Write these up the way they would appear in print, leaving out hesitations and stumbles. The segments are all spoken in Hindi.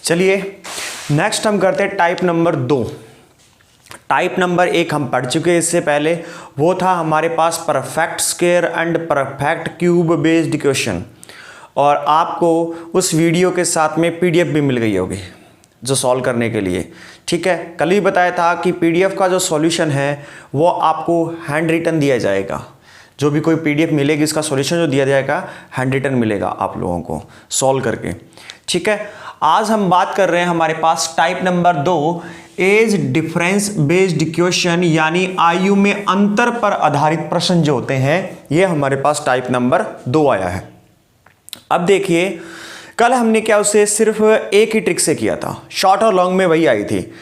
चलिए नेक्स्ट हम करते हैं टाइप नंबर 2। टाइप नंबर 1 हम पढ़ चुके हैं इससे पहले, वो था हमारे पास perfect square and perfect cube based question, और आपको उस वीडियो के साथ में पीडीएफ भी मिल गई होगी जो सॉल्व करने के लिए। ठीक है, कल ही बताया था कि पीडीएफ का जो सॉल्यूशन है वो आपको हैंड रिटन दिया जाएगा। जो भी कोई पीडीएफ मिलेगी इसका सॉल्यूशन जो दिया जाएगा हैंड रिटन मिलेगा आप लोगों को सॉल्व करके। ठीक है, आज हम बात कर रहे हैं हमारे पास type number 2 age difference based question, यानी आयु में अंतर पर आधारित प्रश्न जो होते हैं, ये हमारे पास टाइप नंबर 2 आया है। अब देखिए, कल हमने क्या उसे सिर्फ एक ही ट्रिक से किया था, शॉर्ट और लॉन्ग में वही आई थी।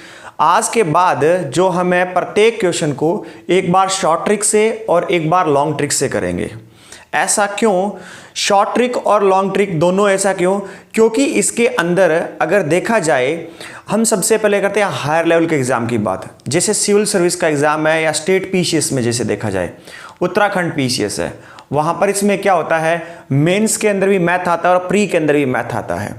आज के बाद जो हमें प्रत्येक क्वेश्चन को एक बार शॉर्ट ट्रिक से और एक बार लॉन्ग ट्रिक से करेंगे। ऐसा क्यों? शॉर्ट ट्रिक और लॉन्ग ट्रिक दोनों ऐसा क्यों? क्योंकि इसके अंदर अगर देखा जाए, हम सबसे पहले करते हैं हायर लेवल के एग्जाम की बात, जैसे सिविल सर्विस का एग्जाम है या स्टेट पीसीएस में जैसे देखा जाए, उत्तराखंड पीसीएस है, वहां पर इसमें क्या होता है, मेंस के अंदर भी मैथ आता है और प्री के अंदर भी मैथ आता है।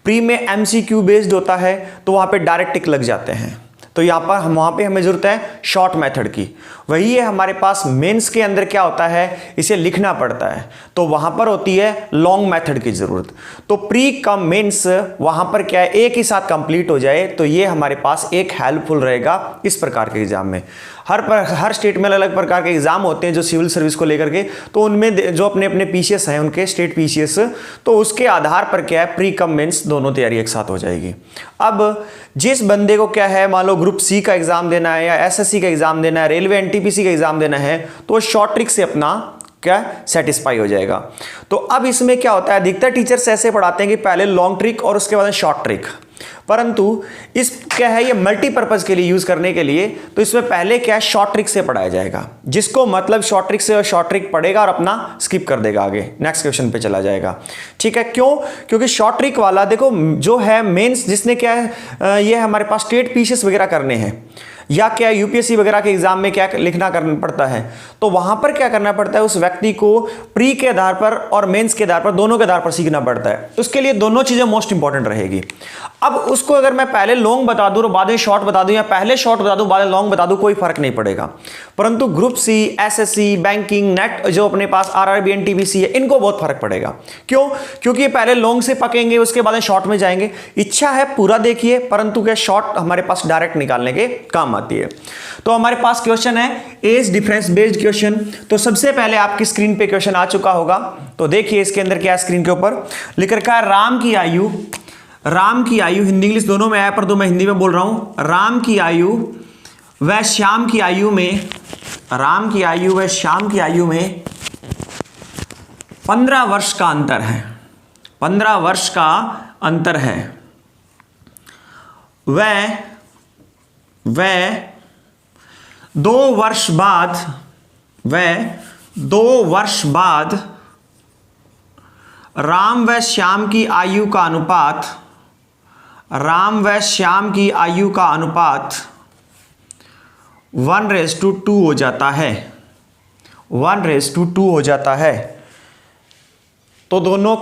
प्री में एमसीक्यू बेस्ड होता है तो वहां पे डायरेक्ट टिक लग जाते हैं, तो यहाँ पर वहाँ पे हमें जरूरत है शॉर्ट मेथड की। वही है हमारे पास मेंस के अंदर क्या होता है, इसे लिखना पड़ता है, तो वहाँ पर होती है लॉन्ग मेथड की ज़रूरत। तो प्री कम मेंस वहाँ पर क्या है, एक ही साथ कंप्लीट हो जाए, तो ये हमारे पास एक हेल्पफुल रहेगा इस प्रकार के एग्जाम में। हर स्टेट में अलग अलग प्रकार के एग्जाम होते हैं जो सिविल सर्विस को लेकर के, तो उनमें जो अपने अपने पीसीएस हैं उनके स्टेट पीसीएस, तो उसके आधार पर क्या है, प्री कम मेंस दोनों तैयारी एक साथ हो जाएगी। अब जिस बंदे को क्या है, मान लो ग्रुप सी का एग्जाम देना है या एसएससी का एग्जाम देना है, रेलवे एनटीपीसी का एग्जाम देना है, तो शॉर्ट ट्रिक से अपना क्या सेटिस्फाई हो जाएगा। तो अब इसमें क्या होता है, अधिकतर टीचर्स ऐसे पढ़ाते हैं कि पहले लॉन्ग ट्रिक और उसके बाद शॉर्ट ट्रिक, परंतु इस क्या है, ये मल्टीपर्पज के लिए यूज करने के लिए, तो इसमें पहले क्या है, शॉर्ट ट्रिक से पढ़ाया जाएगा। जिसको मतलब शॉर्ट ट्रिक से और शॉर्ट ट्रिक पढ़ेगा और अपना स्किप कर देगा, आगे नेक्स्ट क्वेश्चन पे चला जाएगा। ठीक है, क्यों? क्योंकि शॉर्ट ट्रिक वाला देखो जो है मेंस, जिसने क्या है, ये हमारे पास स्टेट पीसीएस वगैरह करने हैं या क्या यूपीएससी वगैरह के एग्जाम में क्या लिखना करना पड़ता है, तो वहां पर क्या करना पड़ता है, उस व्यक्ति को प्री के आधार पर और मेंस के आधार पर, दोनों के आधार पर सीखना पड़ता है। उसके लिए दोनों चीजें मोस्ट इंपॉर्टेंट रहेगी। अब उसको अगर मैं पहले लॉन्ग बता दूं और बाद में शॉर्ट बता दूं, या पहले शॉर्ट बता दूं बाद में लॉन्ग बता दूं, कोई फर्क नहीं पड़ेगा। परंतु group C, SSC, banking, NET जो अपने पास आरआरबी, एनटीपीसी है, इनको बहुत फर्क पड़ेगा। क्यों? क्योंकि पहले लॉन्ग से पकेंगे, उसके बाद में शॉर्ट में जाएंगे। इच्छा है पूरा देखिए, परंतु क्या शॉर्ट हमारे पास डायरेक्ट निकालने के काम आती है। तो हमारे पास क्वेश्चन है एज डिफरेंस बेस्ड क्वेश्चन। तो सबसे पहले आपकी स्क्रीन पे क्वेश्चन आ चुका होगा, तो देखिए इसके अंदर क्या है, स्क्रीन के ऊपर लिख रखा है राम की आयु हिंदी इंग्लिश दोनों में आया, पर तो मैं हिंदी में बोल रहा हूं। राम की आयु व श्याम की आयु में 15 वर्ष का अंतर है। 15 वर्ष का अंतर है। वह 2 वर्ष बाद राम व श्याम की आयु का अनुपात 1:2 हो जाता है। 1:2 हो जाता है। तो दोनों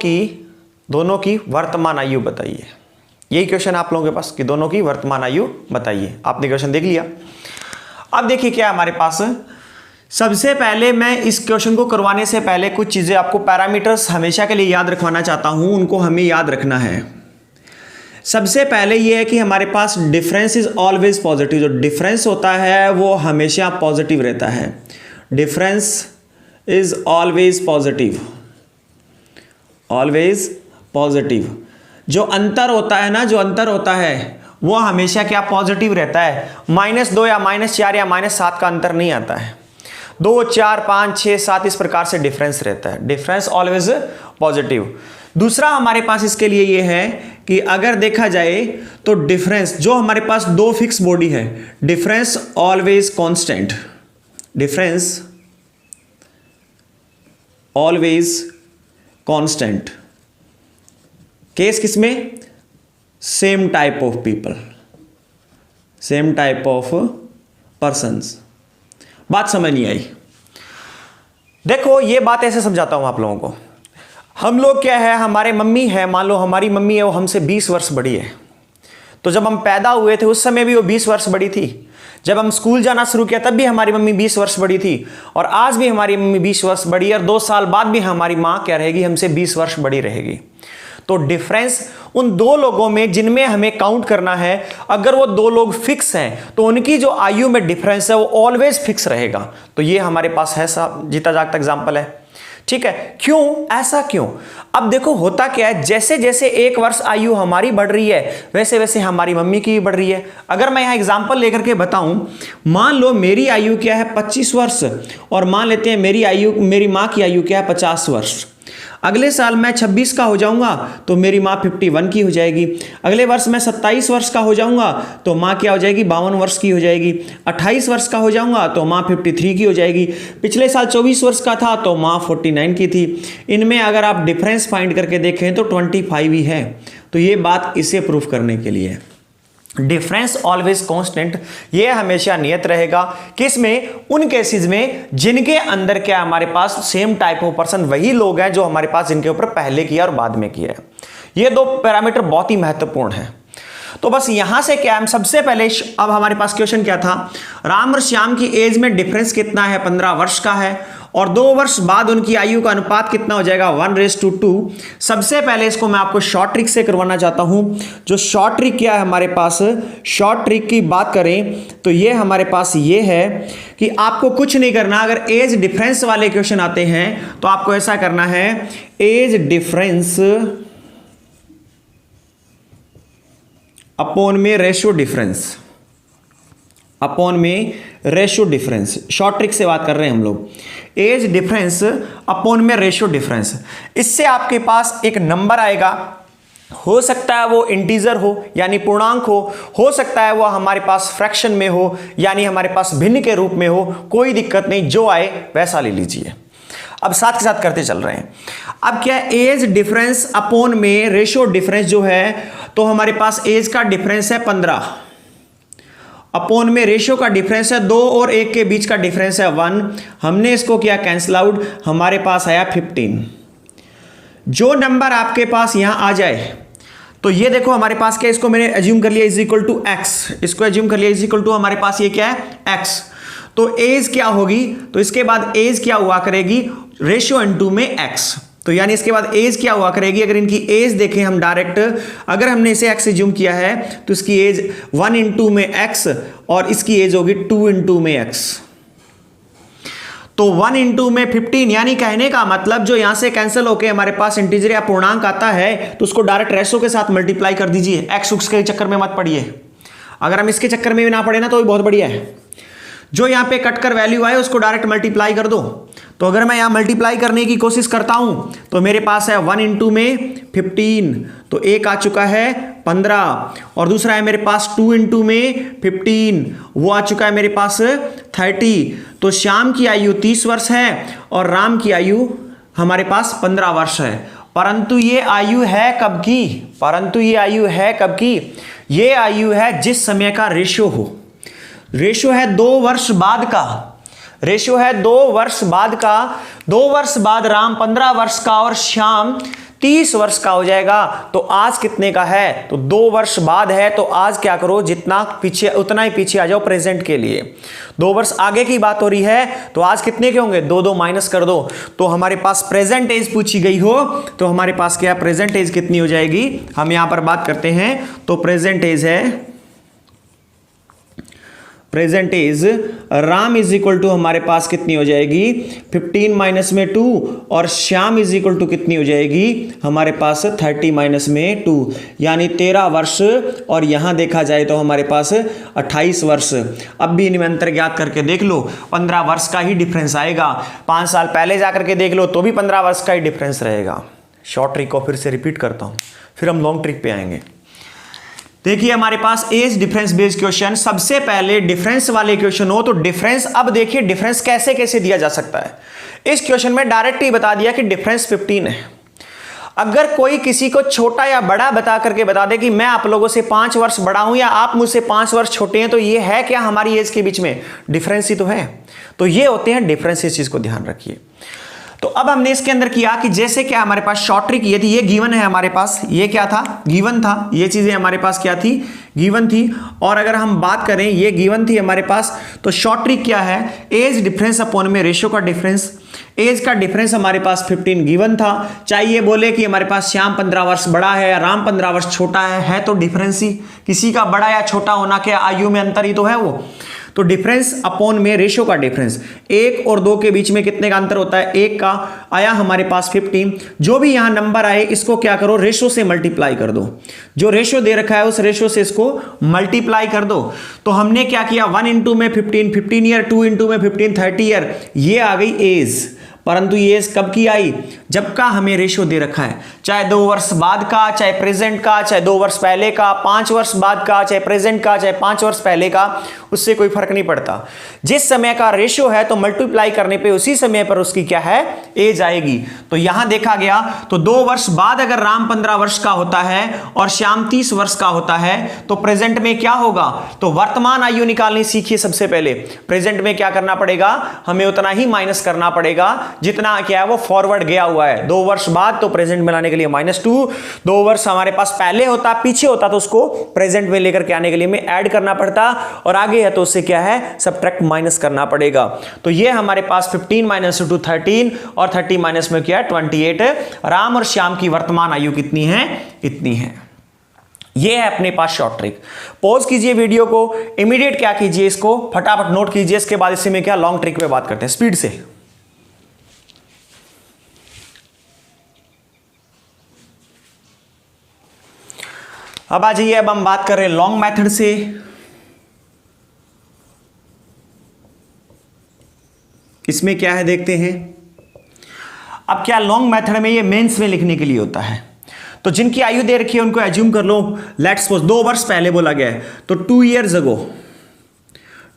की वर्तमान आयु बताइए। यही क्वेश्चन आप लोगों के पास कि दोनों की वर्तमान आयु बताइए। आपने क्वेश्चन देख लिया। अब देखिए क्या है हमारे पास। सबसे पहले मैं इस क्वेश्चन को करवाने से पहले कुछ चीजें आपको पैरामीटर्स हमेशा के लिए याद रखवाना चाहता हूं, उनको हमें याद रखना है। सबसे पहले यह है कि हमारे पास डिफरेंस इज ऑलवेज पॉजिटिव। जो डिफरेंस होता है वो हमेशा पॉजिटिव रहता है। Difference is always positive. जो अंतर होता है वो हमेशा क्या पॉजिटिव रहता है। -2 या -4 या -7 का अंतर नहीं आता है। 2, 4, 5, 6, 7 इस प्रकार से डिफरेंस रहता है। Difference always positive. दूसरा हमारे पास इसके लिए ये है कि अगर देखा जाए तो डिफरेंस जो हमारे पास 2 फिक्स बॉडी है, डिफरेंस ऑलवेज कांस्टेंट। केस किसमें? Same type of persons. बात समझ नहीं आई। देखो ये बात ऐसे समझाता हूं आप लोगों को। हम लोग क्या है, हमारे मम्मी है, मान लो हमारी मम्मी है, वो हमसे 20 वर्ष बड़ी है, तो जब हम पैदा हुए थे उस समय भी वो 20 वर्ष बड़ी थी, जब हम स्कूल जाना शुरू किया तब भी हमारी मम्मी 20 वर्ष बड़ी थी, और आज भी हमारी मम्मी 20 वर्ष बड़ी है, और 2 साल बाद भी हमारी माँ क्या रहेगी, हमसे 20 वर्ष बड़ी रहेगी। तो डिफरेंस उन 2 लोगों में जिनमें हमें काउंट करना है, अगर वो 2 लोग फिक्स हैं तो उनकी जो आयु में डिफरेंस है वो ऑलवेज फिक्स रहेगा। तो ये हमारे पास है साहब जीता जागता एग्जाम्पल है, ठीक है। क्यों, ऐसा क्यों? अब देखो होता क्या है, जैसे जैसे 1 वर्ष आयु हमारी बढ़ रही है वैसे वैसे हमारी मम्मी की भी बढ़ रही है। अगर मैं यहां एग्जांपल लेकर के बताऊं, मान लो मेरी आयु क्या है 25 वर्ष, और मान लेते हैं मेरी मां की आयु क्या है 50 वर्ष। अगले साल मैं 26 का हो जाऊंगा तो मेरी माँ 51 की हो जाएगी। अगले वर्ष मैं 27 वर्ष का हो जाऊंगा तो माँ क्या हो जाएगी, 52 वर्ष की हो जाएगी। 28 वर्ष का हो जाऊंगा तो माँ 53 की हो जाएगी। पिछले साल 24 वर्ष का था तो माँ 49 की थी। इनमें अगर आप डिफरेंस फाइंड करके देखें तो 25 ही है। तो ये बात इसे प्रूफ करने के लिए डिफरेंस ऑलवेज कांस्टेंट, ये हमेशा नियत रहेगा। किसमें, उन केसेस में जिनके अंदर क्या हमारे पास सेम टाइप ऑफ पर्सन वही लोग हैं जो हमारे पास जिनके ऊपर पहले किया और बाद में किया है। ये 2 पैरामीटर बहुत ही महत्वपूर्ण है। तो बस यहां से क्या, हम सबसे पहले अब हमारे पास क्वेश्चन क्या था, राम और श्याम की एज में डिफरेंस कितना है, 15 वर्ष का है, और 2 वर्ष बाद उनकी आयु का अनुपात कितना हो जाएगा, 1:2। सबसे पहले इसको मैं आपको शॉर्ट ट्रिक से करवाना चाहता हूं। जो शॉर्ट ट्रिक क्या है हमारे पास, शॉर्ट ट्रिक की बात करें तो ये हमारे पास ये है कि आपको कुछ नहीं करना। अगर एज डिफरेंस वाले क्वेश्चन आते हैं तो आपको ऐसा करना है, एज डिफरेंस अपॉन में रेशियो डिफरेंस, अपॉन में रेशियो डिफरेंस। शॉर्ट ट्रिक से बात कर रहे हैं हम लोग। एज डिफरेंस अपॉन में रेशियो डिफरेंस, इससे आपके पास एक नंबर आएगा। हो सकता है वो इंटीजर हो यानी पूर्णांक हो सकता है वो हमारे पास फ्रैक्शन में हो यानी हमारे पास भिन्न के रूप में हो, कोई दिक्कत नहीं, जो आए वैसा ले लीजिए। अब साथ के साथ करते चल रहे हैं। अब क्या है, एज डिफरेंस अपॉन में रेशियो डिफरेंस जो है, तो हमारे पास एज का डिफरेंस है 15, अपॉन में रेशियो का डिफरेंस है 2 और 1 के बीच का डिफरेंस है 1। हमने इसको किया कैंसिल आउट, हमारे पास आया 15। जो नंबर आपके पास यहां आ जाए, तो ये देखो हमारे पास क्या, इसको मैंने एज्यूम कर लिया इज इक्वल टू एक्स, इसको एज्यूम कर लिया इज इक्वल टू हमारे पास ये क्या है एक्स। तो एज क्या होगी, तो इसके बाद एज क्या हुआ करेगी, रेशियो इनटू में एक्स। तो यानी इसके बाद एज क्या हुआ करेगी, अगर इनकी एज देखें हम डायरेक्ट, अगर हमने इसे एक्स एज्यूम किया है तो इसकी एज 1 इंटू में एक्स और इसकी एज होगी 2 इंटू में एक्स। तो 1 इंटू में 15, यानी कहने का मतलब जो यहां से कैंसिल होके हमारे पास इंटीजर या पूर्णांक आता है तो उसको डायरेक्ट रेशो के साथ मल्टीप्लाई कर दीजिए। एक्स उक्स के चक्कर में मत पड़िए, अगर हम इसके चक्कर में भी ना पड़े ना तो भी बहुत बढ़िया है। जो यहां पे कट कर वैल्यू आए उसको डायरेक्ट मल्टीप्लाई कर दो। तो अगर मैं यहां मल्टीप्लाई करने की कोशिश करता हूं तो मेरे पास है 1 इंटू में 15, तो एक आ चुका है 15, और दूसरा है मेरे पास 2 इंटू में 15, वो आ चुका है मेरे पास 30। तो श्याम की आयु 30 वर्ष है और राम की आयु हमारे पास 15 वर्ष है। परंतु ये आयु है कब की, परंतु ये आयु है कब की, ये आयु है जिस समय का रेशियो हो। रेशियो है 2 वर्ष बाद का, रेशियो है 2 वर्ष बाद का। 2 वर्ष बाद राम 15 वर्ष का और श्याम 30 वर्ष का हो जाएगा। तो आज कितने का है, तो 2 वर्ष बाद है, तो आज क्या करो, जितना पीछे उतना ही पीछे आ जाओ प्रेजेंट के लिए। 2 वर्ष आगे की बात हो रही है तो आज कितने के होंगे, 2 माइनस कर दो। तो हमारे पास प्रेजेंट एज पूछी गई हो तो हमारे पास क्या प्रेजेंट एज कितनी हो जाएगी, हम यहां पर बात करते हैं। तो प्रेजेंट एज है, present age Ram is equal to हमारे पास कितनी हो जाएगी 15 माइनस में 2, और श्याम इज इक्वल टू कितनी हो जाएगी हमारे पास 30 माइनस में 2, यानी 13 वर्ष। और यहां देखा जाए तो हमारे पास 28 वर्ष। अब भी इनमें अंतर ज्ञात करके देख लो, 15 वर्ष का ही डिफरेंस आएगा। 5 साल पहले जाकर के देख लो तो भी 15 वर्ष का ही डिफरेंस रहेगा। शॉर्ट ट्रिक को फिर से रिपीट करता हूं, फिर हम लॉन्ग ट्रिक पे आएंगे। देखिए हमारे पास एज डिफरेंस बेस्ड क्वेश्चन, सबसे पहले डिफरेंस वाले क्वेश्चन हो तो डिफरेंस, अब देखिए डिफरेंस कैसे कैसे दिया जा सकता है। इस क्वेश्चन में डायरेक्ट ही बता दिया कि डिफरेंस 15 है। अगर कोई किसी को छोटा या बड़ा बता करके बता दे कि मैं आप लोगों से 5 वर्ष बड़ा हूं या आप मुझसे 5 वर्ष छोटे हैं, तो ये है क्या हमारी एज के बीच में, डिफरेंस ही तो है। तो ये होते हैं डिफरेंस, इस चीज को ध्यान रखिए। तो अब हमने इसके अंदर किया कि जैसे क्या हमारे पास शॉर्ट ट्रिक ये थी, ये गिवन है हमारे पास, ये क्या था, गिवन था, ये चीजें हमारे पास क्या थी, गिवन थी। और अगर हम बात करें ये गिवन थी हमारे पास, तो शॉर्ट ट्रिक क्या है, एज डिफरेंस अपॉन में रेशियो का डिफरेंस। एज का डिफरेंस हमारे पास 15 गिवन था, चाहे ये बोले कि हमारे पास श्याम 15 वर्ष बड़ा है या राम 15 वर्ष छोटा है तो डिफरेंस ही, किसी का बड़ा या छोटा होना क्या आयु में अंतर ही तो है वो। तो डिफरेंस अपॉन में रेशियो का डिफरेंस, 1 और 2 के बीच में कितने का अंतर होता है, 1 का, आया हमारे पास 15। जो भी यहां नंबर आए इसको क्या करो, रेशियो से मल्टीप्लाई कर दो, जो रेशियो दे रखा है उस रेशियो से इसको मल्टीप्लाई कर दो। तो हमने क्या किया, 1 इंटू में 15 15 ईयर, 2 इंटू में 15 30 ईयर, ये आ गई एज। परंतु ये एज कब की आई, जब का हमें रेशियो दे रखा है, चाहे 2 वर्ष बाद का, चाहे प्रेजेंट का, चाहे 2 वर्ष पहले का, 5 वर्ष बाद का, चाहे प्रेजेंट का, चाहे 5 वर्ष पहले का, उससे कोई फर्क नहीं पड़ता। जिस समय का रेशियो है तो मल्टीप्लाई करने पे उसी समय पर उसकी क्या है, एज आएगी। तो यहां देखा गया तो 2 वर्ष बाद अगर राम 15 वर्ष का होता है और श्याम 30 वर्ष का होता है तो प्रेजेंट में क्या होगा, तो वर्तमान आयु निकालनी सीखिए। सबसे पहले प्रेजेंट में क्या करना पड़ेगा, हमें उतना ही माइनस करना पड़ेगा जितना क्या है वो फॉरवर्ड गया हुआ है। 2 वर्ष बाद तो प्रेजेंट में लाने के लिए -2, 2 वर्ष हमारे पास पहले होता, पीछे होता तो उसको प्रेजेंट में लेकर के आने के लिए हमें ऐड करना पड़ता, और आगे है तो उससे क्या है, सबट्रैक्ट माइनस करना पड़ेगा। तो ये हमारे पास 15 - 2 13, और 30 माइनस में क्या है 28। राम और श्याम की वर्तमान आयु कितनी है, इतनी है। ये है अपने पास शॉर्ट ट्रिक। पॉज कीजिए वीडियो को, इमीडिएट क्या कीजिए, इसको फटाफट नोट कीजिए, इसके बाद इससे में क्या लॉन्ग ट्रिक पे बात करते हैं स्पीड से। अब आ जाइए, अब हम बात कर रहे हैं लॉन्ग मेथड से। इसमें क्या है देखते हैं। अब क्या लॉन्ग मेथड में ये मेंस में लिखने के लिए होता है, तो जिनकी आयु दे रखी है उनको एज्यूम कर लो, लेट्स सपोज 2 वर्ष पहले बोला गया है तो 2 ईयर्स अगो,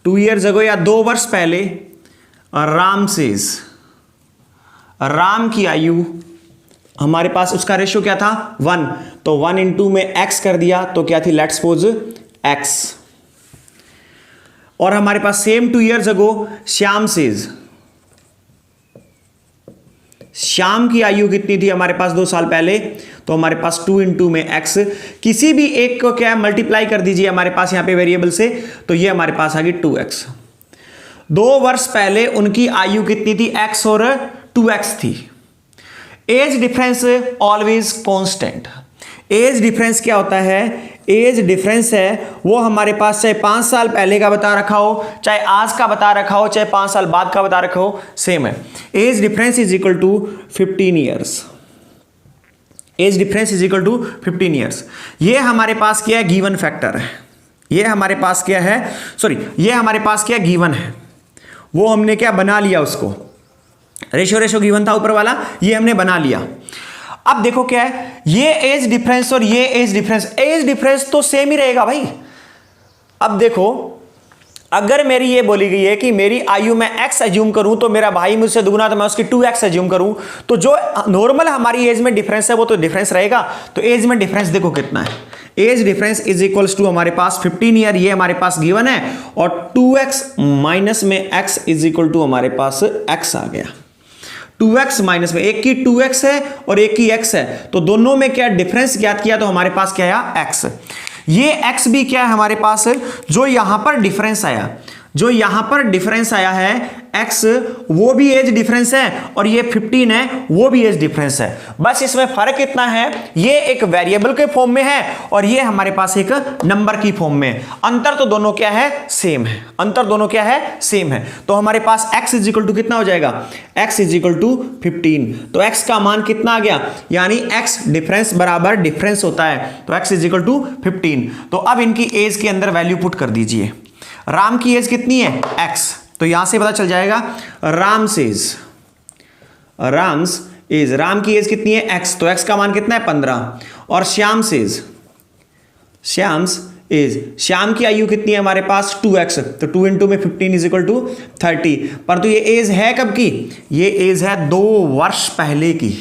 2 ईयर्स अगो या 2 वर्ष पहले राम सेज, राम की आयु हमारे पास उसका रेशियो क्या था 1, तो 1 इंटू में x कर दिया तो क्या थी, लेट्स सपोज x। और हमारे पास same 2 years ago Shyam says, Shyam की आयु कितनी थी हमारे पास 2 साल पहले, तो हमारे पास 2 इंटू में x, किसी भी एक को क्या मल्टीप्लाई कर दीजिए हमारे पास यहां पे वेरिएबल से, तो ये हमारे पास आ गई 2x। 2 वर्ष पहले उनकी आयु कितनी थी, x और 2x थी। As difference always constant. Age difference क्या होता है, एज डिफरेंस है वो हमारे पास चाहे 5 साल पहले का बता रखा हो, चाहे आज का बता रखा हो, चाहे 5 साल बाद का बता रखा हो, सेम है। Age difference is equal to 15 years. Age difference is equal to 15 years. ये हमारे पास क्या है, गिवन फैक्टर है। ये हमारे पास क्या है, सॉरी ये हमारे पास क्या गिवन है, वो हमने क्या बना लिया, उसको रेशो गिवन था ऊपर वाला, ये हमने बना लिया। अब देखो क्या है, ये एज डिफरेंस और ये एज डिफरेंस तो सेम ही रहेगा भाई। अब देखो अगर मेरी ये बोली गई है कि मेरी आयु में x एज्यूम करूं तो मेरा भाई मुझसे दुगना तो मैं उसकी 2x एज्यूम करूं, तो जो नॉर्मल हमारी एज में डिफरेंस है वो तो डिफरेंस रहेगा। तो एज में डिफरेंस देखो कितना है, age difference is equals to हमारे पास 15 ईयर, ये हमारे पास गिवन है, और 2x माइनस में x इज इक्वल टू हमारे पास x आ गया। 2x माइनस में, एक की 2x है और एक की x है, तो दोनों में क्या डिफरेंस ज्ञात किया तो हमारे पास क्या आया, x। ये x भी क्या है हमारे पास, जो यहां पर डिफरेंस आया, जो यहां पर डिफरेंस आया है x, वो भी एज डिफरेंस है, और ये 15 है वो भी एज डिफरेंस है। बस इसमें फर्क इतना है, ये एक वेरिएबल के फॉर्म में है और ये हमारे पास एक नंबर की फॉर्म में। अंतर तो दोनों क्या है, सेम है। अंतर दोनों क्या है, सेम है। तो हमारे पास x इज इक्वल टू कितना हो जाएगा, x इज इक्वल टू 15। तो x का मान कितना आ गया, यानी x डिफरेंस बराबर डिफरेंस होता है, तो x इज इक्वल टू 15। तो अब इनकी एज के अंदर वैल्यू पुट कर दीजिए। राम की एज कितनी है, x, तो यहां से पता चल जाएगा राम्स एज राम की एज कितनी है, x, तो x का मान कितना है 15। और श्याम्स एज श्याम की आयु कितनी है हमारे पास 2x, तो 2 इंटू में 15 इज इक्वल टू 30। परंतु ये एज है कब की, ये एज है 2 वर्ष पहले की,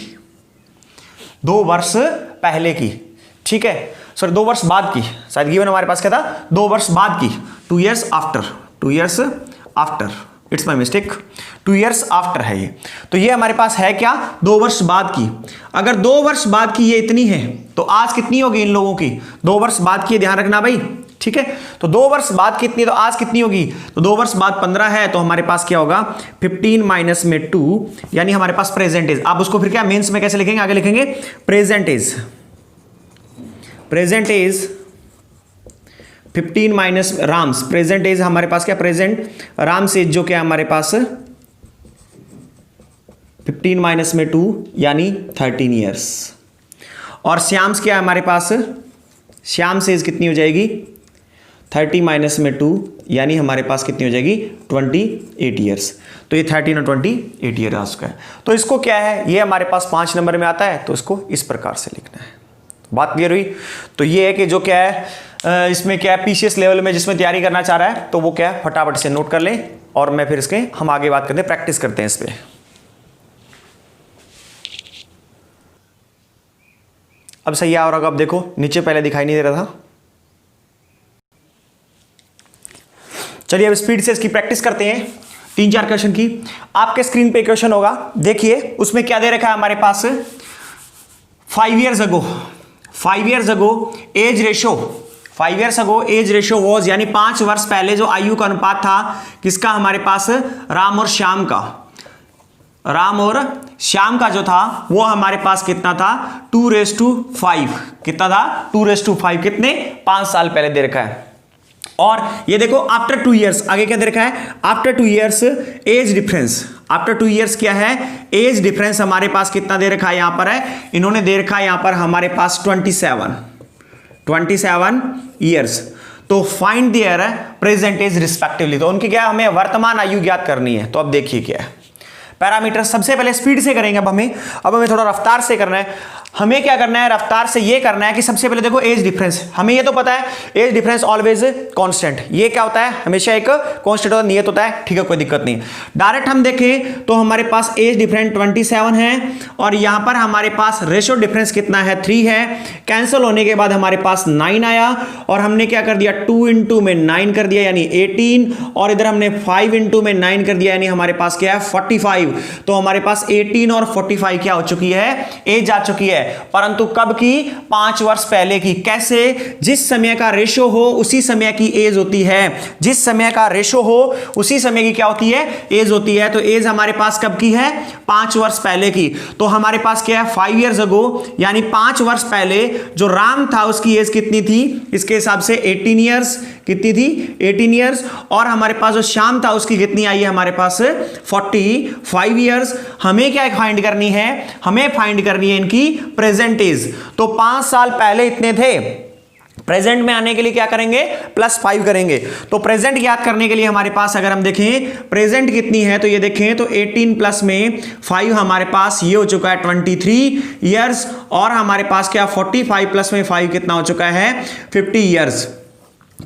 2 वर्ष पहले की, ठीक है, सॉरी 2 वर्ष बाद की, शायद गिवन हमारे पास क्या था 2 वर्ष बाद की, 2 years after, 2 years after it's my mistake, 2 years after है ये। तो ये हमारे पास है क्या, 2 वर्ष बाद की। अगर 2 वर्ष बाद की ये इतनी है तो आज कितनी होगी इन लोगों की, 2 वर्ष बाद की, ध्यान रखना भाई, ठीक है। तो 2 वर्ष बाद कितनी, तो आज कितनी होगी, तो 2 वर्ष बाद 15 है, तो हमारे पास क्या होगा 15 माइनस में 2, यानी हमारे पास प्रेजेंट एज। आप उसको फिर क्या मेंस में कैसे लिखेंगे, आगे लिखेंगे present age, present age 15 minus Ram's, present age हमारे पास क्या, प्रेजेंट राम्स एज जो क्या हमारे पास 15 माइनस में 2 यानी 13 ईयर्स। और श्याम्स क्या है हमारे पास, श्याम्स एज कितनी हो जाएगी 30 माइनस में 2 यानी हमारे पास कितनी हो जाएगी 28 ईयर्स। तो ये 13 और 28 ईयर का है। तो इसको क्या है, ये हमारे पास 5 नंबर में आता है, तो इसको इस प्रकार से लिखना है। बात क्लियर हुई। तो ये है कि जो क्या है इसमें क्या है, पीसीएस लेवल में जिसमें तैयारी करना चाह रहा है तो वो क्या है फटाफट से नोट कर लें, और मैं फिर इसके हम आगे बात करते हैं, प्रैक्टिस करते हैं इस पर। अब सही आ रहा होगा, अब देखो नीचे पहले दिखाई नहीं दे रहा था। चलिए अब स्पीड से इसकी प्रैक्टिस करते हैं, 3-4 क्वेश्चन की। आपके स्क्रीन पे क्वेश्चन होगा, देखिए उसमें क्या दे रखा है हमारे पास, 5 years ago, 5 years ago age ratio, 5 years ago age ratio was, यानी 5 वर्ष पहले जो आयु का अनुपात था किसका, हमारे पास राम और श्याम का, राम और श्याम का जो था वो हमारे पास कितना था 2:5, कितना था 2:5, कितने 5 साल पहले दे रखा है। और ये देखो आफ्टर 2 ईयर्स, आगे क्या दे रखा है, after 2 years age difference, after 2 years क्या है, एज डिफरेंस हमारे पास कितना दे रखा है, यहां पर है इन्होंने दे रखा है यहां पर हमारे पास 27 ईयर्स। तो find their present age respectively, तो उनकी क्या हमें वर्तमान आयु ज्ञात करनी है। तो अब देखिए क्या है पैरामीटर, सबसे पहले स्पीड से करेंगे, अब हमें थोड़ा रफ्तार से करना है। हमें क्या करना है, रफ्तार से ये करना है कि सबसे पहले देखो एज डिफरेंस, हमें ये तो पता है एज डिफरेंस ऑलवेज कांस्टेंट, ये क्या होता है हमेशा एक कांस्टेंट होता है, नियत होता है, ठीक है कोई दिक्कत नहीं। डायरेक्ट हम देखें तो हमारे पास एज डिफरेंस 27 है, और यहां पर हमारे पास रेशियो डिफरेंस कितना है 3 है, कैंसिल होने के बाद हमारे पास 9 आया, और हमने क्या कर दिया 2 इंटू में 9 कर दिया यानी 18, और इधर हमने 5 इंटू में 9 कर दिया यानी हमारे पास क्या है 45। तो हमारे पास 18 और 45 क्या हो चुकी है, एज आ चुकी है, परंतु कब की, 5 वर्ष पहले की। कैसे, जिस समय का रेशो हो उसी समय की एज होती है, जिस समय का रेशो हो उसी समय की क्या होती है, एज होती है। तो एज हमारे पास कब की है, 5 वर्ष पहले की। तो हमारे पास क्या है 5 years ago, यानी 5 वर्ष पहले जो राम था उसकी एज कितनी थी, इसके हिसाब से 18 ईयर्स, कितनी थी 18 ईयर्स, और हमारे पास जो श्याम था उसकी कितनी आई है हमारे पास 45 ईयर्स। हमें क्या फाइंड करनी है, हमें फाइंड करनी है इनकी प्रेजेंट एज। तो 5 साल पहले इतने थे, प्रेजेंट में आने के लिए क्या करेंगे +5 करेंगे। तो प्रेजेंट याद करने के लिए हमारे पास अगर हम देखें प्रेजेंट कितनी है, तो ये देखें तो 18 प्लस में 5 हमारे पास ये हो चुका है 23 ईयर्स, और हमारे पास क्या 45 प्लस में 5 कितना हो चुका है 50 ईयर्स।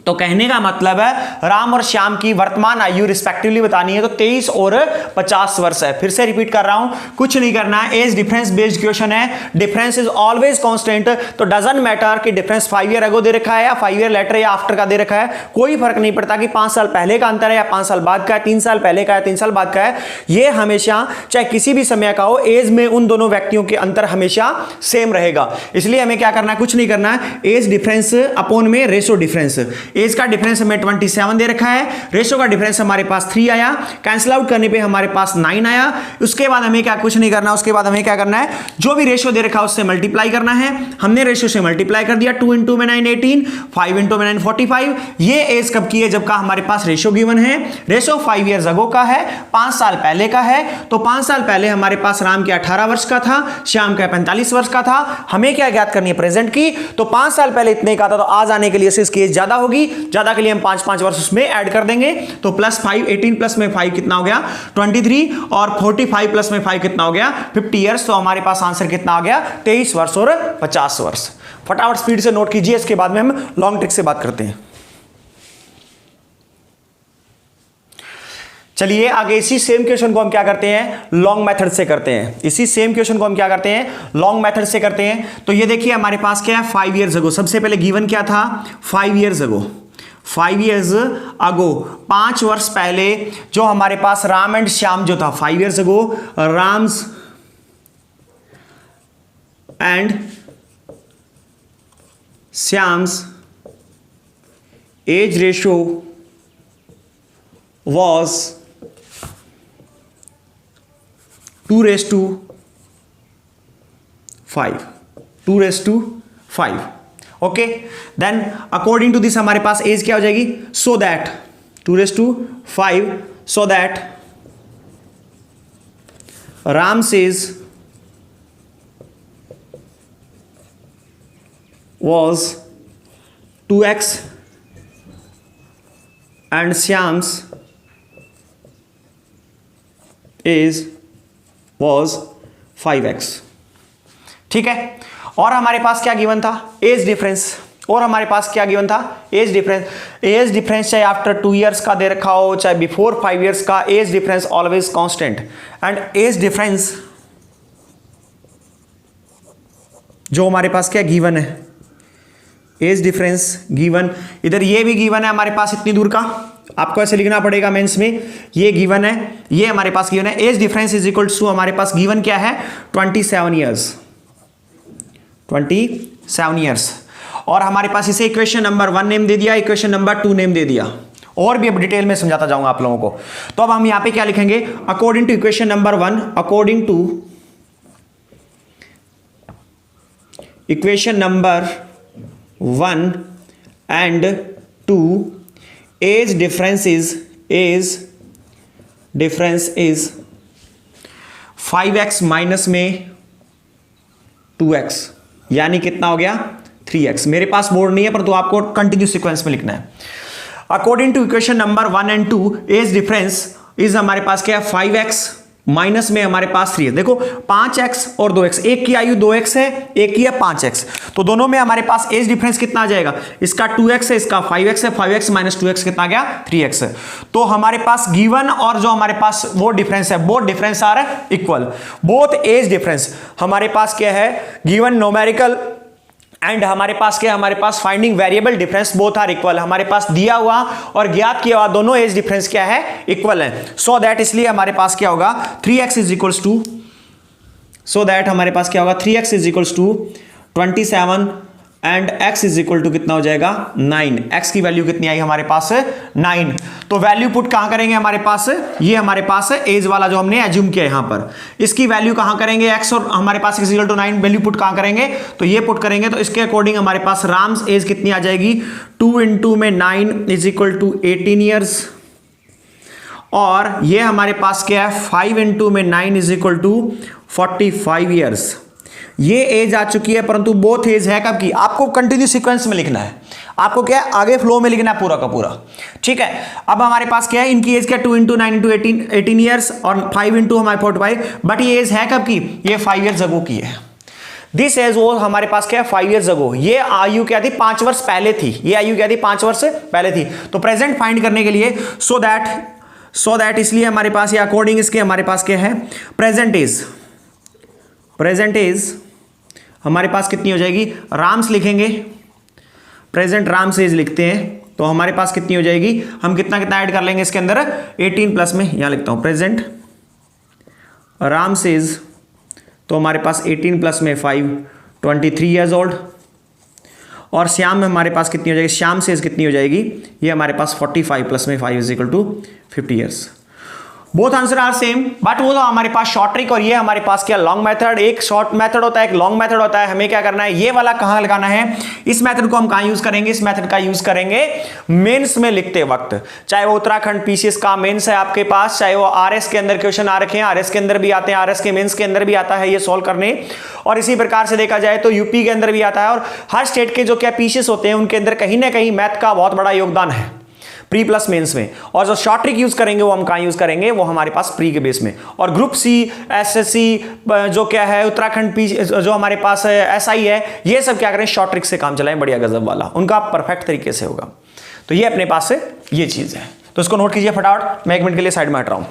तो कहने का मतलब है राम और श्याम की वर्तमान आयु रिस्पेक्टिवली बतानी है, तो 23 और 50 वर्ष है। फिर से रिपीट कर रहा हूं, कुछ नहीं करना है, एज डिफरेंस बेस्ड क्वेश्चन है, डिफरेंस इज ऑलवेज कांस्टेंट। तो डजंट मैटर कि डिफरेंस 5 ईयर अगो दे रखा है या 5 ईयर लेटर या आफ्टर का दे रखा है, कोई फर्क नहीं पड़ता कि 5 साल पहले का अंतर है या 5 साल बाद का है, 3 साल पहले का है 3 साल बाद का है, ये हमेशा चाहे किसी भी समय का हो, एज में उन दोनों व्यक्तियों के अंतर हमेशा सेम रहेगा। इसलिए हमें क्या करना है, कुछ नहीं करना है, एज डिफरेंस अपॉन में रेशो डिफरेंस। एज का डिफरेंस हमें 27 दे रखा है, रेशो का डिफरेंस हमारे पास 3 आया, कैंसिल आउट करने पे हमारे पास 9 आया। उसके बाद हमें क्या कुछ नहीं करना, उसके बाद हमें क्या करना है, जो भी रेशो दे रखा है उससे मल्टीप्लाई करना है। हमने रेशो से मल्टीप्लाई कर दिया, 2 इंटू में 9 18, 5 इंटू में 9 45। ये एज कब की है, जब का हमारे पास रेशो गिवन है, रेशो 5 ईयर्स अगो का है, 5 साल पहले का है। तो 5 साल पहले हमारे पास राम के 18 वर्ष का था, श्याम का 45 वर्ष का था। हमें क्या ज्ञात करनी है, प्रेजेंट की। तो 5 साल पहले इतने का था, तो आज आने के लिए इसकी एज ज्यादा होगी, ज्यादा के लिए हम 5 वर्ष उसमें ऐड कर देंगे। तो +5, 18 प्लस में 5 कितना हो गया 23, और 45 प्लस में 5 कितना हो गया 50 ईयर्स। तो हमारे पास आंसर कितना आ गया 23 वर्ष और 50 वर्ष। फटाफट स्पीड से नोट कीजिए, इसके बाद में हम लॉन्ग ट्रिक से बात करते हैं। चलिए आगे इसी सेम क्वेश्चन को हम क्या करते हैं, लॉन्ग मेथड से करते हैं। इसी सेम क्वेश्चन को हम क्या करते हैं, लॉन्ग मेथड से करते हैं। तो ये देखिए हमारे पास क्या है 5 ईयर्स अगो, सबसे पहले गिवन क्या था 5 ईयर्स अगो, 5 years ago, 5 वर्ष पहले जो हमारे पास राम एंड श्याम जो था, 5 years ago Ram's and Shyam's age ratio was 2:5. 2:5. Okay, then according to this हमारे पास एज क्या हो जाएगी, so that 2:5, so that Ram's age was 2x and Shyam's is was 5x. ठीक है, और हमारे पास क्या गिवन था, एज डिफरेंस, और हमारे पास क्या गिवन था, एज डिफरेंस. एज डिफरेंस चाहे आफ्टर 2 years का दे रखा हो चाहे बिफोर 5 years का, as difference always constant. And age difference जो हमारे पास क्या गिवन है, एज डिफरेंस गिवन, इधर ये भी गिवन है हमारे पास इतनी दूर का, आपको ऐसे लिखना पड़ेगा मेंस में, ये गिवन है, ये हमारे पास गिवन है. Age difference is equal to हमारे पास गिवन क्या है, 27 years. 27 years. और हमारे पास इसे इक्वेशन नंबर 1 नेम दे दिया, इक्वेशन नंबर 2 नेम दे दिया, और भी अब डिटेल में समझाता जाऊंगा आप लोगों को. तो अब हम यहां पे क्या लिखेंगे, according to equation number 1, according to equation number 1 and 2, age difference is 5x minus में 2x, यानी कितना हो गया 3x. मेरे पास बोर्ड नहीं है परंतु आपको कंटिन्यू सीक्वेंस में लिखना है. According to equation number 1 and 2, age difference is हमारे पास क्या है, 5x माइनस में हमारे पास 3 है. देखो 5x और 2x, एक की आयु 2x है, एक की है 5x, तो दोनों में हमारे पास एज डिफरेंस कितना आ जाएगा, इसका 2x है, इसका 5x है, 5x माइनस 2x कितना आ गया 3x है. तो हमारे पास गिवन और जो हमारे पास वो डिफरेंस है, both difference are equal, both age difference हमारे पास क्या है, गिवन न्यूमेरिकल एंड हमारे पास क्या है, हमारे पास finding variable difference both are equal. हमारे पास दिया हुआ और ज्ञात किया हुआ दोनों एज डिफरेंस क्या है, इक्वल है. सो दैट इसलिए हमारे पास क्या होगा, 3x is equals to, so that हमारे पास क्या होगा, 3x is equals to 27 and x is equal to कितना हो जाएगा 9. x की वैल्यू कितनी आई हमारे पास 9. तो वैल्यू पुट कहां करेंगे हमारे पास, ये हमारे पास एज वाला जो हमने एज्यूम किया यहां पर, इसकी वैल्यू कहां करेंगे, x और हमारे पास x is equal to 9, value put कहां करेंगे, तो ये पुट करेंगे. तो इसके अकॉर्डिंग हमारे पास राम्स एज कितनी आ जाएगी, 2 इंटू में 9 इज इक्वल टू 18 years, और ये हमारे पास क्या है, 5 इंटू में 9 इज इक्वल टू 45 years. ये एज आ चुकी है, परंतु बोथ एज है कब की, आपको कंटिन्यू सीक्वेंस में लिखना है, आपको क्या है आगे फ्लो में लिखना है पूरा का पूरा. ठीक है, अब हमारे पास क्या है, इनकी एज क्या 2 इंटू 9 इंटू 18 years और 5 इंटू हमारे 45, बट ये एज है कब की, ये 5 years अगो की है. दिस एज वो हमारे पास क्या है 5 years अगो. ये आयु क्या थी, 5 वर्ष पहले थी, ये आयु क्या थी 5 वर्ष पहले थी. तो प्रेजेंट फाइंड करने के लिए सो दैट इसलिए हमारे पास ये अकॉर्डिंग इसके हमारे पास क्या है, प्रेजेंट एज हमारे पास कितनी हो जाएगी, राम्स लिखेंगे, प्रेजेंट राम्स एज लिखते हैं, तो हमारे पास कितनी हो जाएगी, हम कितना कितना ऐड कर लेंगे इसके अंदर, 18 प्लस में, यहां लिखता हूं प्रेजेंट राम्स एज, तो हमारे पास 18 प्लस में 5, 23 years old. और श्याम में हमारे पास कितनी हो जाएगी, श्याम एज कितनी हो जाएगी, ये हमारे पास 45 प्लस में 5 is equal to 50 years. Both answer are same, but वो तो हमारे पास शॉर्ट ट्रिक और ये हमारे पास क्या लॉन्ग मेथड. एक शॉर्ट मेथड होता है, एक लॉन्ग मेथड होता है. हमें क्या करना है, ये वाला कहां लगाना है, इस मेथड को हम कहां यूज करेंगे, इस मेथड का यूज करेंगे मेंस में लिखते वक्त. चाहे वो उत्तराखंड पीसीएस का मेंस है आपके पास, चाहे वो आरएस के अंदर क्वेश्चन आ रखे हैं, आरएस के अंदर भी आते हैं, आरएस के मेंस के अंदर भी आता है ये सॉल्व करने, और इसी प्रकार से देखा जाए तो यूपी के अंदर भी आता है. और हर स्टेट के जो क्या पीसीएस होते हैं उनके अंदर कहीं ना कहीं मैथ का बहुत बड़ा योगदान है प्री प्लस मेंस में. और जो शॉर्ट ट्रिक यूज करेंगे वो हम कहां यूज करेंगे, वो हमारे पास प्री के बेस में. और ग्रुप सी, एसएससी जो क्या है, उत्तराखंड पी जो हमारे पास एसआई है, ये सब क्या करें, शॉर्ट ट्रिक से काम चलाएं, बढ़िया गजब वाला, उनका परफेक्ट तरीके से होगा. तो ये अपने पास से ये चीज है, तो इसको नोट कीजिए फटाफट. मैं 1 मिनट के लिए साइड में हट रहा हूं.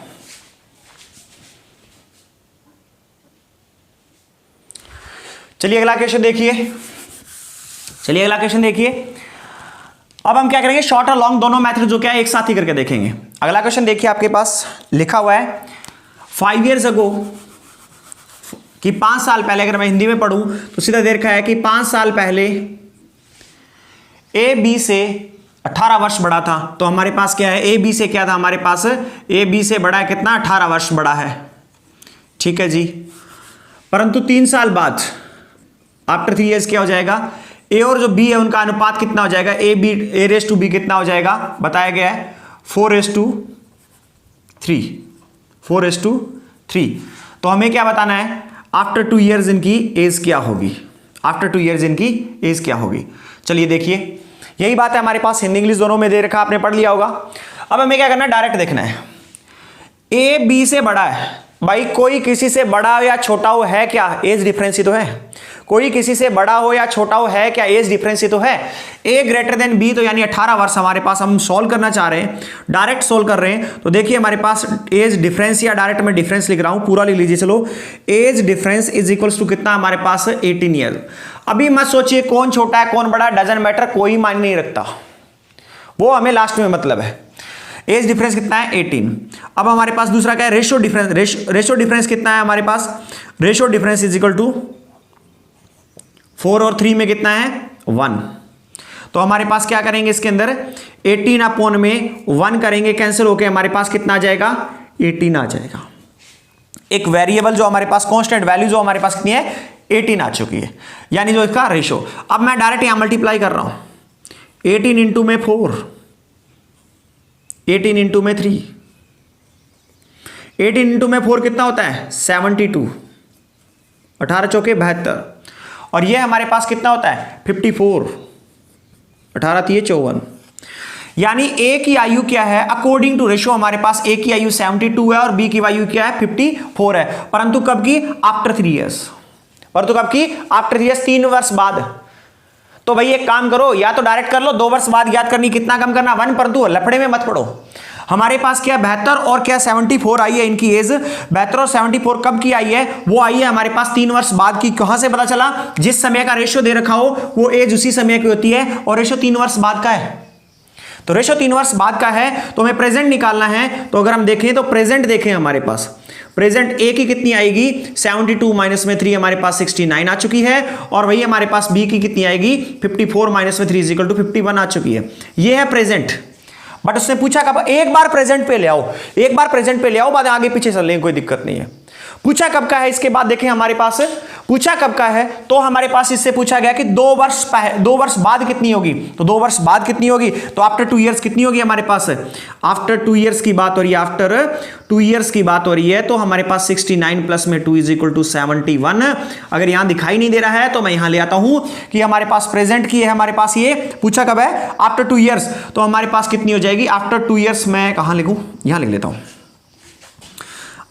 चलिए अगला क्वेश्चन देखिए, अब हम क्या करेंगे, शॉर्ट और लॉन्ग दोनों मेथड जो क्या है एक साथ ही करके देखेंगे। अगला क्वेश्चन देखिए, आपके पास लिखा हुआ है 5 years ago, कि 5 साल पहले, अगर मैं हिंदी में पढ़ूं तो सीधा दे रखा है कि 5 साल पहले ए बी से 18 वर्ष बड़ा था। तो हमारे पास क्या है, ए बी से क्या था हमारे पास, ए बी से बड़ा है कितना, 18 वर्ष बड़ा है, ठीक है जी। परंतु 3 साल बाद आफ्टर 3 years क्या हो जाएगा, ए और जो बी है उनका अनुपात कितना हो जाएगा, ए रेस टू बी कितना हो जाएगा, बताया गया है 4:3। तो हमें क्या बताना है, आफ्टर 2 years इनकी एज क्या होगी, आफ्टर 2 years इनकी एज क्या होगी। चलिए देखिए, यही बात है हमारे पास, हिंदी इंग्लिश दोनों में दे रखा, आपने पढ़ लिया होगा। अब हमें क्या करना है, डायरेक्ट देखना है। ए बी से बड़ा है, भाई कोई किसी से बड़ा या छोटा हो है क्या, एज डिफरेंस ही तो है। कोई किसी से बड़ा हो या छोटा हो है क्या, एज डिफरेंस ही तो है। ए ग्रेटर देन बी, तो यानी 18 वर्ष हमारे पास, हम सॉल्व करना चाह रहे हैं, डायरेक्ट सॉल्व कर रहे हैं। तो देखिए हमारे पास एज डिफरेंस, या डायरेक्ट मैं डिफरेंस लिख रहा हूं, पूरा लिख लीजिए। चलो, age difference is equals to कितना हमारे पास, 18 ईयर। अभी मत सोचिए कौन छोटा है कौन बड़ा, डजंट मैटर, कोई मायने नहीं रखता, वो हमें लास्ट में मतलब है। एज डिफरेंस कितना है, 18। अब हमारे पास दूसरा क्या है, रेशियो डिफरेंस। रेशियो डिफरेंस कितना है हमारे पास, ratio difference is equal to 4 और 3 में कितना है, 1। तो हमारे पास क्या करेंगे इसके अंदर, 18 अपॉन में 1 करेंगे, कैंसिल होके हमारे पास कितना आ जाएगा, 18 आ जाएगा। एक वेरिएबल जो हमारे पास, कांस्टेंट वैल्यू जो हमारे पास कितनी है, 18 आ चुकी है, यानी जो इसका रेशियो। अब मैं डायरेक्ट यहां मल्टीप्लाई कर रहा हूं, 18 इंटू में 4, 18 इंटू में 3, 18 इंटू में 4 कितना होता है, 72, 18 चौके 72, और ये हमारे पास कितना होता है, 54, 18 3 54। यानी ए की आयु क्या है, अकॉर्डिंग टू रेशियो हमारे पास ए की आयु 72 है और बी की आयु क्या है, 54 है। परंतु कब की, आफ्टर 3 years। परंतु कब की, आफ्टर 3 years, 3 वर्ष बाद। तो भाई एक काम करो, या तो डायरेक्ट कर लो, 2 वर्ष बाद याद करनी, कितना कम करना, 1, परंतु लफड़े में मत पड़ो। हमारे पास क्या 72 और क्या 74 आई है इनकी एज। 72 और 74 कब की आई है, वो आई है हमारे पास 3 वर्ष बाद की। कहां से पता चला, जिस समय का रेशियो दे रखा हो वो एज उसी समय की होती है, और रेशियो 3 वर्ष बाद का है। तो रेशियो 3 वर्ष बाद का है, तो हमें प्रेजेंट निकालना है। तो अगर हम देखें तो प्रेजेंट देखें, हमारे पास प्रेजेंट ए की कितनी आएगी, 72 माइनस में 3 हमारे पास 69 आ चुकी है, और वही हमारे पास बी की कितनी आएगी, 54 माइनस में 3 इक्वल टू 51 आ चुकी है। ये है प्रेजेंट। बट उसने पूछा कब, एक बार प्रेजेंट पे ले आओ, एक बार प्रेजेंट पे ले आओ, बाद आगे पीछे चल लेंगे, कोई दिक्कत नहीं है। पूछा कब का है, इसके बाद देखें हमारे पास पूछा कब का है, तो हमारे पास इससे पूछा गया कि 2 वर्ष बाद कितनी होगी। तो 2 वर्ष बाद कितनी होगी, तो आफ्टर 2 years कितनी होगी हमारे पास, आफ्टर 2 years की बात हो रही है, आफ्टर 2 years की बात हो रही है। तो हमारे पास 69 प्लस में 2 इज इक्वल टू 71। अगर यहां दिखाई नहीं दे रहा है तो मैं यहां ले आता हूं कि हमारे पास प्रेजेंट की है, हमारे पास ये पूछा कब है, आफ्टर 2 years। तो हमारे पास कितनी हो जाएगी, आफ्टर 2 years, मैं कहां लिखूं, यहां लिख लेता हूं,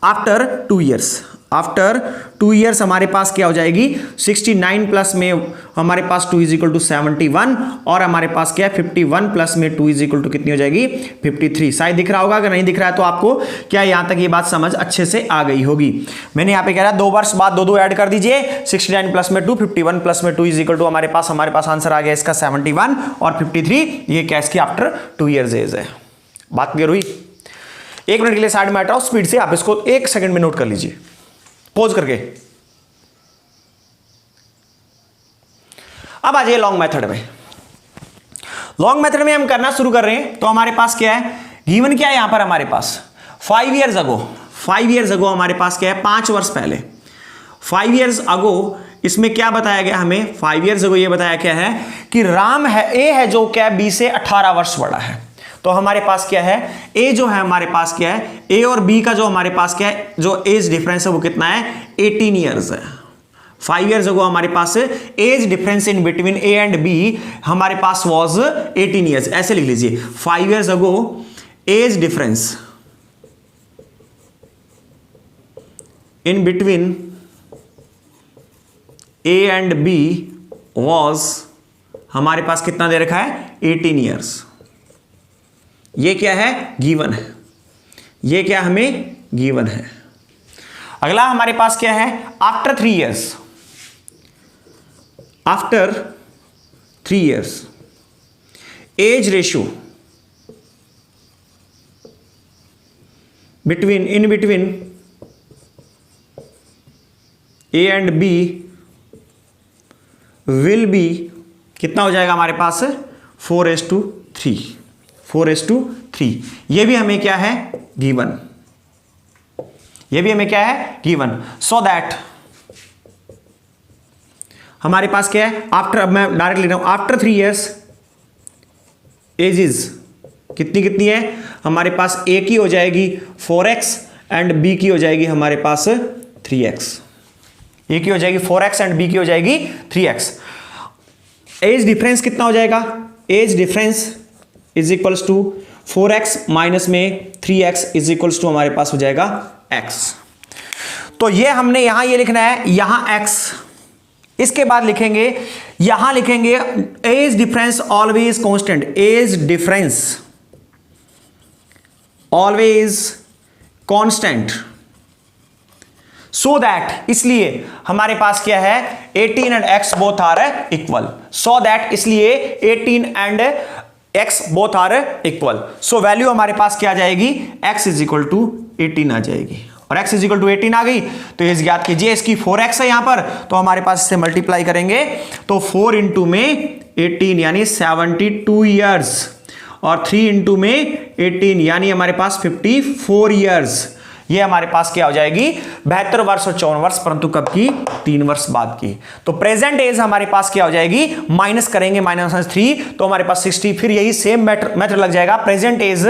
आफ्टर 2 years। आफ्टर 2 years हमारे पास क्या हो जाएगी, 69 प्लस में हमारे पास 2 इज इक्वल टू 71, और हमारे पास क्या है 51 प्लस में 2 इज इक्वल टू कितनी हो जाएगी, 53। शायद दिख रहा होगा, अगर नहीं दिख रहा है तो आपको क्या यहां तक ये बात समझ अच्छे से आ गई होगी। मैंने यहां पे कह रहा 2 वर्ष बाद 2 ऐड कर दीजिए, 69 प्लस में 2, 51 प्लस में 2 इज इक्वल टू हमारे पास आंसर आ गया इसका 71 और 53। ये क्या इसकी आफ्टर 2 years एज है। बात क्लियर हुई। 1 मिनट के लिए साइड में हटाओ, स्पीड से आप इसको 1 सेकंड में नोट कर लीजिए, पोज करके। अब आ जाइए लॉन्ग मेथड में। लॉन्ग मेथड में हम करना शुरू कर रहे हैं, तो हमारे पास क्या है, गिवन क्या है यहां पर हमारे पास 5 years अगो, 5 years अगो हमारे पास क्या है, 5 वर्ष पहले, 5 years अगो। इसमें क्या बताया गया हमें, 5 years अगो ये बताया क्या है कि राम है, ए है जो क्या बी से 18 वर्ष बड़ा है। तो हमारे पास क्या है, ए जो है हमारे पास क्या है, ए और बी का जो हमारे पास क्या है, जो एज डिफरेंस है वो कितना है, 18 years है। 5 years अगो हमारे पास age difference in between A and B हमारे पास वाज 18 years। ऐसे लिख लीजिए, 5 years ago age difference in between A and B was हमारे पास कितना दे रखा है, 18 years। ये क्या है, गिवन है, ये क्या हमें गिवन है। अगला हमारे पास क्या है, after 3 years, after 3 years age ratio in between A and B will be कितना हो जाएगा हमारे पास 4:3। 4:3 ये भी हमें क्या है गिवन, ये भी हमें क्या है गिवन। सो दैट हमारे पास क्या है आफ्टर, अब मैं डायरेक्ट लिख रहा हूं, आफ्टर 3 years एज इज कितनी है हमारे पास, ए की हो जाएगी 4x एंड बी की हो जाएगी हमारे पास 3x। ए की हो जाएगी 4x एंड बी की हो जाएगी 3x। एज डिफरेंस कितना हो जाएगा, age difference is equals to 4x minus में 3x इज इक्वल्स टू हमारे पास हो जाएगा x। तो ये हमने यहां ये लिखना है, यहां x, इसके बाद लिखेंगे यहां लिखेंगे age difference always constant, age difference always constant, so that, इसलिए हमारे पास क्या है 18 and x both are equal, so that इसलिए 18 and x both are equal. So value हमारे पास क्या आ जाएगी, x इज इक्वल टू 18 आ जाएगी, और x इज इक्वल टू 18 आ गई तो ये ज्ञात कीजिए, इसकी 4x है यहां पर, तो हमारे पास इससे मल्टीप्लाई करेंगे तो 4 इंटू में 18 यानी 72 ईयर्स, और 3 इंटू में 18 यानी हमारे पास 54 ईयर्स। ये हमारे पास क्या हो जाएगी 72 वर्ष और 54 वर्ष, परंतु कब की 3 वर्ष बाद की। तो प्रेजेंट एज हमारे पास क्या हो जाएगी, माइनस करेंगे -3 तो हमारे पास 60, फिर यही सेम मेथड लग जाएगा। प्रेजेंट एज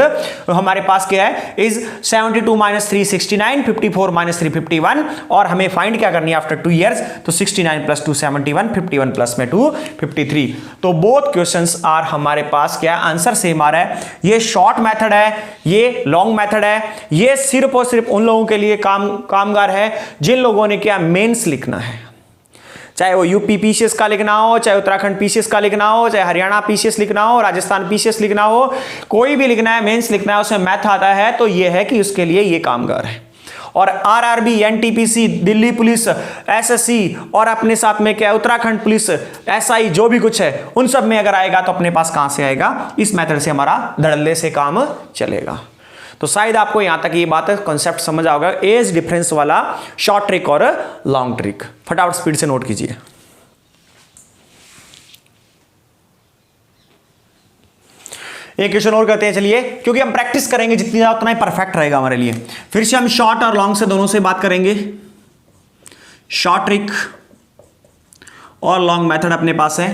तो हमारे पास क्या है इज 72 - 3 69, 54 - 3 51, और हमें फाइंड क्या करनी है आफ्टर 2 years, तो 69 + 2 71, 51 प्लस में 2 53। तो बोथ क्वेश्चंस आर हमारे पास क्या आंसर सेम आ रहा है। ये शॉर्ट मेथड है, ये लॉन्ग मेथड है, ये सिर्फ और सिर्फ उन लोगों के लिए कामगार है जिन लोगों ने क्या मेंस लिखना है, चाहे वो यूपी पीसीएस का लिखना हो, चाहे उत्तराखंड पीसीएस का लिखना हो, चाहे हरियाणा पीसीएस लिखना हो, राजस्थान पीसीएस लिखना हो, कोई भी लिखना है, मेंस लिखना है, उसमें मैथ आता है, तो ये है कि उसके लिए ये कामगार है। और RRB, NTPC, Delhi police, SSC और अपने साथ में क्या है उत्तराखंड पुलिस, एसआई, जो भी कुछ है उन सब में अगर आएगा तो अपने पास कहां से आएगा, इस मेथड से हमारा धड़ल्ले से काम चलेगा। तो शायद आपको यहां तक ये बात कॉन्सेप्ट समझ आओगे, एज डिफरेंस वाला शॉर्ट ट्रिक और लॉन्ग ट्रिक। फटाफट स्पीड से नोट कीजिए। एक क्वेश्चन और करते हैं चलिए, क्योंकि हम प्रैक्टिस करेंगे जितनी ज्यादा उतना ही परफेक्ट रहेगा हमारे लिए। फिर से हम शॉर्ट और लॉन्ग से दोनों से बात करेंगे। शॉर्ट ट्रिक और लॉन्ग मेथड अपने पास है।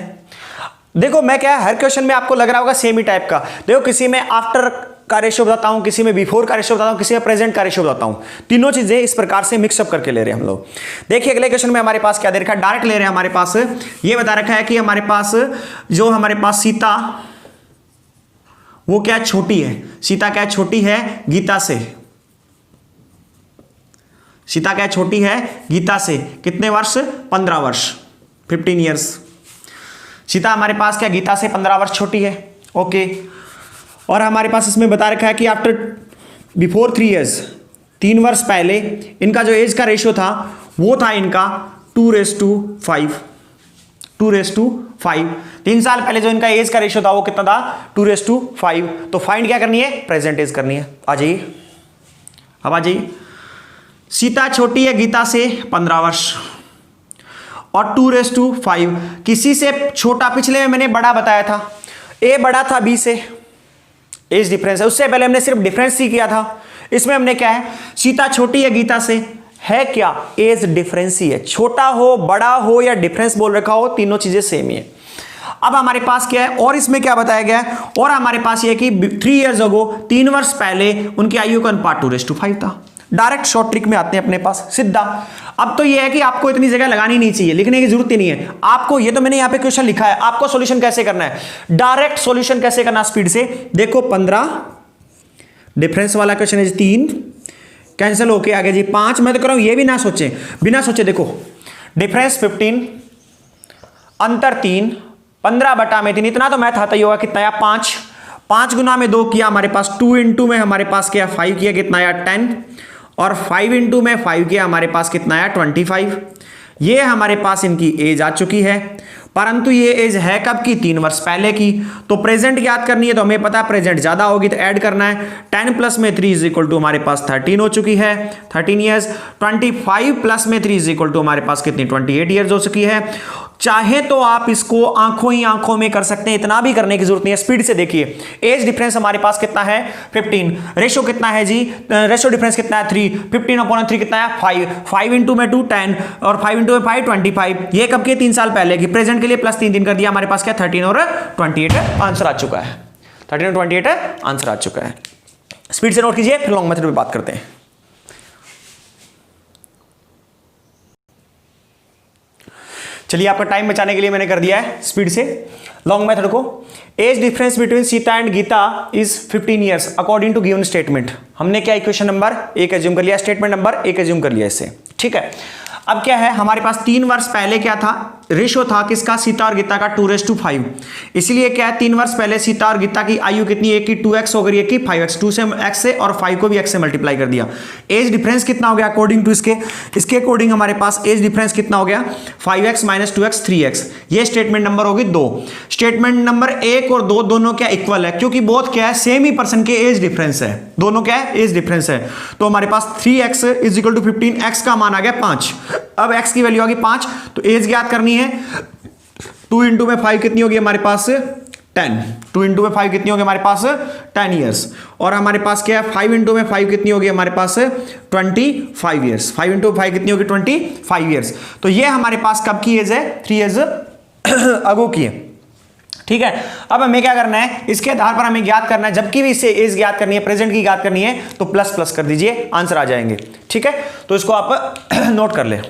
देखो मैं क्या, हर क्वेश्चन में आपको लग रहा होगा सेम ही टाइप का। देखो किसी में आफ्टर का रेशियो बताता हूं, किसी में बिफोर का रेशियो बताता हूं, किसी में प्रेजेंट का रेशियो बताता हूं। तीनों चीजें इस प्रकार से मिक्सअप करके ले रहे हैं हम लोग। देखिए अगले क्वेश्चन में हमारे पास क्या दे रखा है, डायरेक्ट ले रहे हैं। हमारे पास ये बता रखा है कि हमारे पास जो हमारे पास सीता, वो क्या छोटी है, सीता क्या छोटी है गीता से, सीता क्या छोटी है गीता से, कितने वर्ष 15 वर्ष 15 ईयर्स। सीता हमारे पास क्या गीता से 15 वर्ष छोटी है, ओके। और हमारे पास इसमें बता रखा है कि आफ्टर बिफोर 3 years 3 वर्ष पहले इनका जो एज का रेशियो था वो था इनका 2:5। 2:5 3 साल पहले जो इनका एज का रेशियो था वो कितना था 2:5। तो फाइंड क्या करनी है, प्रेजेंट एज करनी है। आ जाइए, अब आ जाइए। सीता छोटी है गीता से 15 वर्ष और 2:5 किसी से छोटा, पिछले में मैंने बड़ा बताया था, ए बड़ा था बी से, एज डिफरेंस है। उससे पहले हमने सिर्फ डिफरेंस ही किया था। इसमें हमने क्या है, सीता छोटी है गीता से, है क्या एज डिफरेंस ही है, छोटा हो बड़ा हो या डिफरेंस बोल रखा हो, तीनों चीजें सेम ही है। अब हमारे पास क्या है, और इसमें क्या बताया गया है, और हमारे पास ये कि 3 years अगो 3 वर्ष पहले उनकी आयु का अनुपात 2:5 था। डायरेक्ट शॉर्ट ट्रिक में आते हैं अपने पास सीधा। अब तो ये है कि आपको इतनी जगह लगानी नहीं चाहिए, लिखने की जरूरत ही नहीं है आपको। ये तो मैंने यहां पे क्वेश्चन लिखा है, आपको सॉल्यूशन कैसे करना है, डायरेक्ट सॉल्यूशन कैसे करना स्पीड से। देखो 15 डिफरेंस वाला क्वेश्चन है, 3 कैंसिल होके आगे जी 5। मैं तो कह रहा हूं ये भी ना सोचे, बिना सोचे देखो डिफरेंस 15 अंतर 3, 15/3, इतना तो मैथ आता ही होगा। कितना आया 5, 5 गुना में 2 किया हमारे पास 2 इंटू में हमारे पास क्या 5 किया, कितना आया 10, और 5 इंटू में 5 किया हमारे पास कितना आया 25। ये हमारे पास इनकी एज आ चुकी है। परंतु ये एज है कब की, 3 वर्ष पहले की। तो प्रेजेंट याद करनी है तो हमें पता है प्रेजेंट ज्यादा होगी तो ऐड करना है। 10 प्लस में 3 इज इक्वल टू हमारे पास 13 हो चुकी है, 13 ईयर्स। 25 प्लस में 3 इज इक्वल टू हमारे पास कितनी, 28 ईयर्स हो चुकी है। चाहे तो आप इसको आंखों ही आंखों में कर सकते हैं, इतना भी करने की जरूरत नहीं है, स्पीड से देखिए। एज डिफरेंस हमारे पास कितना है, 15। रेशो कितना है जी, रेशो डिफरेंस कितना है, 3। 15/3 कितना है, 5। 5 इंटू में 2 10 और 5 इंटू में 5 25। ये कब के, 3 साल पहले की। प्रेजेंट के लिए प्लस 3 दिन कर दिया, हमारे पास क्या 13 और 28 आंसर आ चुका है। 13 और 28 आंसर आ चुका है। स्पीड से नोट कीजिए, फिर लॉन्ग मेथड पे बात करते हैं। चलिए, आपका टाइम बचाने के लिए मैंने कर दिया है स्पीड से लॉन्ग मेथड को। Age difference between Sita and Gita is 15 years according to given statement. हमने क्या इक्वेशन नंबर 1 एज्यूम कर लिया, स्टेटमेंट नंबर 1 एज्यूम कर लिया इससे, ठीक है। अब क्या है, हमारे पास 3 वर्ष पहले क्या था, रेशो था किसका, सीता और गीता का 2:5। इसलिए क्या है, 3 वर्ष पहले सीता और गीता की आयु कितनी, एक की 2x हो गई, एक की 5x। 2 से x से और 5 को भी x से मल्टीप्लाई कर दिया। एज डिफरेंस कितना हो गया अकॉर्डिंग टू इसके अकॉर्डिंग हमारे पास एज डिफरेंस कितना हो गया, 5x - 2x 3x। ये स्टेटमेंट नंबर होगी 2। स्टेटमेंट नंबर 1 और 2 दोनों क्या इक्वल है, क्योंकि बोथ क्या है, सेम ही पर्सन के एज डिफरेंस है, दोनों क्या है, एज डिफरेंस है। तो हमारे पास 3x is equal to 15, x का मान आ गया 5। अब x की वैल्यू आ गई 5, तो एज ज्ञात करनी है। 2 इंटू में 5 कितनी होगी हमारे पास, 10। 2 इंटू में 5 कितनी होगी हमारे पास, 10 ईयर्स। और हमारे पास क्या है, 5 इंटू में 5 कितनी होगी हमारे पास, 25 ईयर्स। 5 इंटू 5 कितनी होगी, 25 ईयर्स। तो ये हमारे पास कब की एज है, 3 ईयर्स अगो की है, ठीक है। अब हमें क्या करना है, इसके आधार पर हमें ज्ञात करना है, जबकि भी इसे एज ज्ञात करनी है, प्रेजेंट की ज्ञात करनी है, तो प्लस प्लस कर दीजिए, आंसर आ जाएंगे, ठीक है। तो इसको आप नोट कर ले।